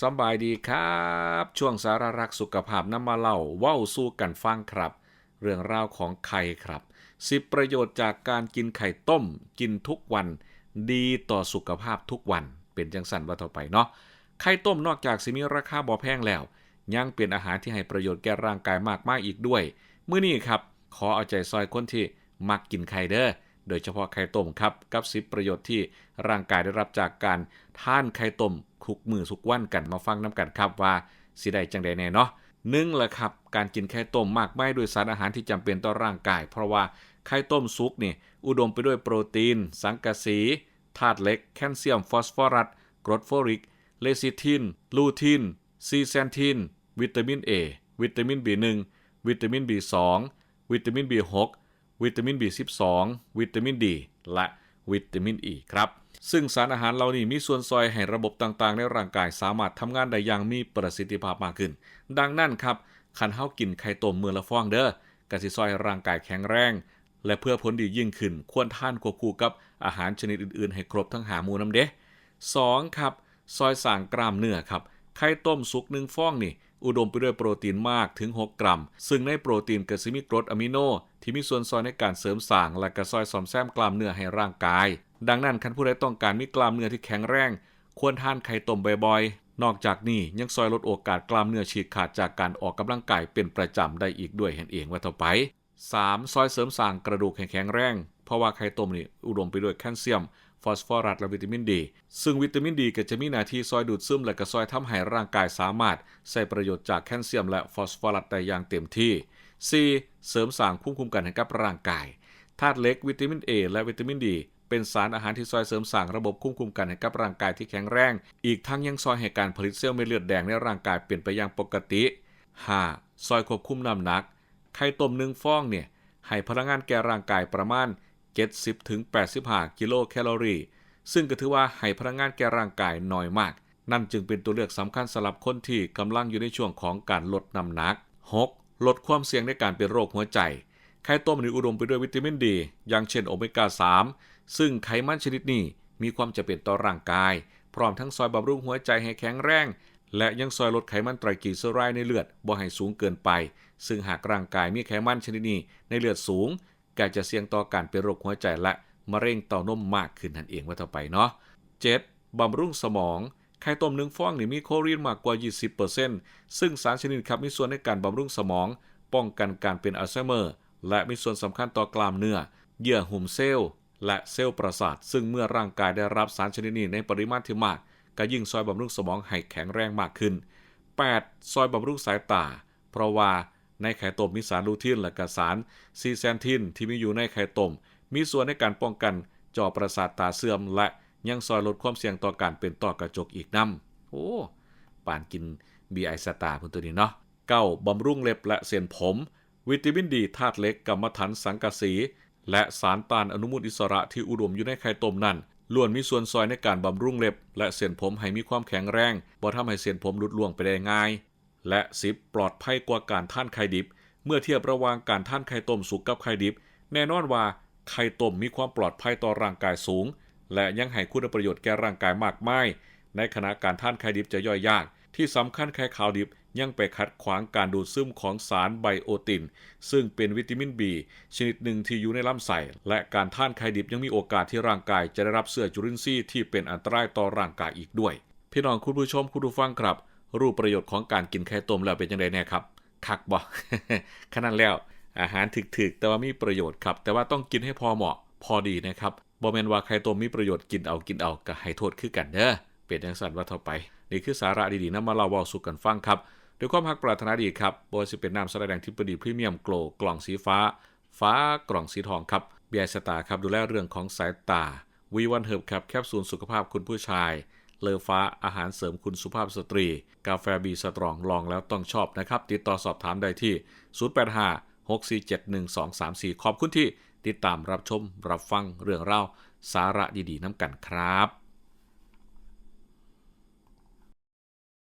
สบายดีครับช่วงสาระรักสุขภาพนำมาเล่าเว้าสู้กันฟังครับเรื่องราวของไข่ครับ10ประโยชน์จากการกินไข่ต้มกินทุกวันดีต่อสุขภาพทุกวันเป็นจังสันว่าต่อไปเนาะไข่ต้มนอกจากสิมีราคาบ่แพงแล้วยังเป็นอาหารที่ให้ประโยชน์แก่ร่างกายมากมายอีกด้วยมื้อนี้ครับขอเอาใจซอยคนที่มักกินไข่เด้อโดยเฉพาะไข่ต้มครับกับ10ประโยชน์ที่ร่างกายได้รับจากการทานไข่ต้มทุกมื้อทุกวันกันมาฟังนํกันครับว่าสิได้จังได๋แน่เนาะ1ล่ะครับการกินไข่ต้มมากมายด้วยสารอาหารที่จำเป็นต่อร่างกายเพราะว่าไข่ต้มสุกนี่อุดมไปด้วยโปรตีนสังกะสีธาตุเหล็กแคลเซียมฟอสฟอรัสกรดโฟลิกเลซิทินลูทินซีแซนทินวิตามิน A วิตามิน B1 วิตามิน B2 วิตามิน B6 วิตามิน B12 วิตามิน D และวิตามิน E ครับซึ่งสารอาหารเหล่านี้มีส่วนซอยให้ระบบต่างๆในร่างกายสามารถทำงานได้อย่างมีประสิทธิภาพมากขึ้นดังนั้นครับคันเฮากินไข่ต้มมื้อละฟองเด้อก็สิซอยให้ร่างกายแข็งแรงและเพื่อผลดียิ่งขึ้นควรทานควบคู่กับอาหารชนิดอื่นๆให้ครบทั้ง5หมู่นำเด้2ครับซอยสร้างกล้ามเนื้อครับไข่ต้มสุก1ฟองนี่อุดมไปด้วยโปรตีนมากถึง6กรัมซึ่งในโปรตีนก็สิมีกรดอะมิโนที่มีส่วนซอยในการเสริมสร้างและก็ซอยซ่อมแซมกล้ามเนื้อให้ร่างกายดังนั้นคันผู้ใดต้องการมีกล้ามเนื้อที่แข็งแรงควรทานไข่ต้มบ่อยๆนอกจากนี้ยังซอยลดโอกาสกล้ามเนื้อฉีกขาดจากการออกกำลังกายเป็นประจำได้อีกด้วยเห็นเองว่าต่อไป3ซอยเสริมสร้างกระดูกให้แข็งแรงเพราะว่าไข่ต้มนี่อุดมไปด้วยแคลเซียมฟอสฟอรัสและวิตามินดีซึ่งวิตามินดีก็จะมีหน้าที่ซอยดูดซึมและก็ซอยทำให้ร่างกายสามารถใช้ประโยชน์จากแคลเซียมและฟอสฟอรัสได้อย่างเต็มที่4เสริมสร้างภูมิคุ้มกันให้กับร่างกายธาตุเหล็กวิตามิน A และวิตามินดีเป็นสารอาหารที่ซอยเสริมสร้างระบบควบคุมกันให้กับร่างกายที่แข็งแรงอีกทั้งยังซอยให้การผลิตเซลล์เม็ดเลือดแดงในร่างกายเป็นไปอย่างปกติ5ซอยควบคุมน้ำหนักไข่ต้ม1ฟองเนี่ยให้พลังงานแก่ร่างกายประมาณ70-85กิโลแคลอรี่ซึ่งก็ถือว่าให้พลังงานแก่ร่างกายน้อยมากนั่นจึงเป็นตัวเลือกสำคัญสำหรับคนที่กำลังอยู่ในช่วงของการลดน้ำหนัก6ลดความเสี่ยงในการเป็นโรคหัวใจไข่ต้มนี่อุดมไปด้วยวิตามินดีอย่างเช่นโอเมก้า3ซึ่งไขมันชนิดนี้มีความจำเป็นต่อร่างกายพร้อมทั้งซอยบำรุงหัวใจให้แข็งแรงและยังซอยลดไขมันไตรกลีเซอไรด์ในเลือดบ่ให้สูงเกินไปซึ่งหากร่างกายมีไขมันชนิดนี้ในเลือดสูงก็จะเสี่ยงต่อการเป็นโรคหัวใจและมะเร็งเต้านมมากขึ้นนั่นเองว่าต่อไปเนาะ7บำรุงสมองไข่ต้ม1ฟองนี่มีโคลีนมากกว่า 20% ซึ่งสารชนิดครับมีส่วนในการบำรุงสมองป้องกันการเป็นอัลไซเมอร์และมีส่วนสำคัญต่อกล้ามเนื้อเยื่อหุ้มเซลล์และเซลล์ประสาทซึ่งเมื่อร่างกายได้รับสารชนิดนี้ในปริมาณที่มากก็ยิ่งซอยบำรุงสมองให้แข็งแรงมากขึ้น8ซอยบำรุงสายตาเพราะว่าในไข่ต้มมีสารลูทีนและก็สารซีแซนทินที่มีอยู่ในไข่ต้มมีส่วนในการป้องกันจอประสาทตาเสื่อมและยังซอยลดความเสี่ยงต่อการเป็นต้อกระจกอีกนำโอ้ปานกิน BI สตาร์พุ่นตัวนี้เนาะ9บำรุงเล็บและเส้นผมวิตามินดีธาตุเหล็กกรรมะถันสังกะสีและสารต้านอนุมูลอิสระที่อุดมอยู่ในไข่ต้มนั้นล้วนมีส่วนซอยในการบำรุงเล็บและเส้นผมให้มีความแข็งแรงบ่ทำให้เส้นผมหลุดร่วงไปได้ง่ายและ10ปลอดภัยกว่าการทานไข่ดิบเมื่อเทียบระหว่างการทานไข่ต้มสุกกับไข่ดิบแน่นอนว่าไข่ต้มมีความปลอดภัยต่อร่างกายสูงและยังให้คุณประโยชน์แก่ร่างกายมากมายในขณะการทานไข่ดิบจะย่อยยากที่สำคัญไข่ขาวดิบยังไปขัดขวางการดูดซึมของสารไบโอตินซึ่งเป็นวิตามิน B ชนิดหนึ่งที่อยู่ในลำไส้และการทานไข่ดิบยังมีโอกาสที่ร่างกายจะได้รับเชื้อจุลินทรีย์ที่เป็นอันตรายต่อร่างกายอีกด้วยพี่น้องคุณผู้ชมคุณผู้ฟังครับรู้ประโยชน์ของการกินไข่ต้มแล้วเป็นจังไดแน่ครับคักบ่ ขนาดแล้วอาหารถึกๆแต่ว่ามีประโยชน์ครับแต่ว่าต้องกินให้พอเหมาะพอดีนะครับบ่แม่นว่าไข่ต้มมีประโยชน์กินเอาก็ให้โทษคือกันเด้อเป็นจังซั่นว่าเท่าไปนี่คือสาระดีๆนำมาเล่าเว้าสู่กันฟังครับด้วยความรักปรารถนาดีครับบ่ว่าสิเป็นน้ำสะแดงทิพดีพรีเมียมโกลกล่องสีฟ้ากล่องสีทองครับเบียร์สตาร์ครับดูแลเรื่องของสายตาวีวันเฮิร์บครับแคปซูลสุขภาพคุณผู้ชายเลอฟ้าอาหารเสริมคุณสุภาพสตรีกาแฟบีสตรองลองแล้วต้องชอบนะครับติดต่อสอบถามได้ที่0856471234ขอบคุณที่ติดตามรับชมรับฟังเรื่องราวสาระดีๆนำกันครับ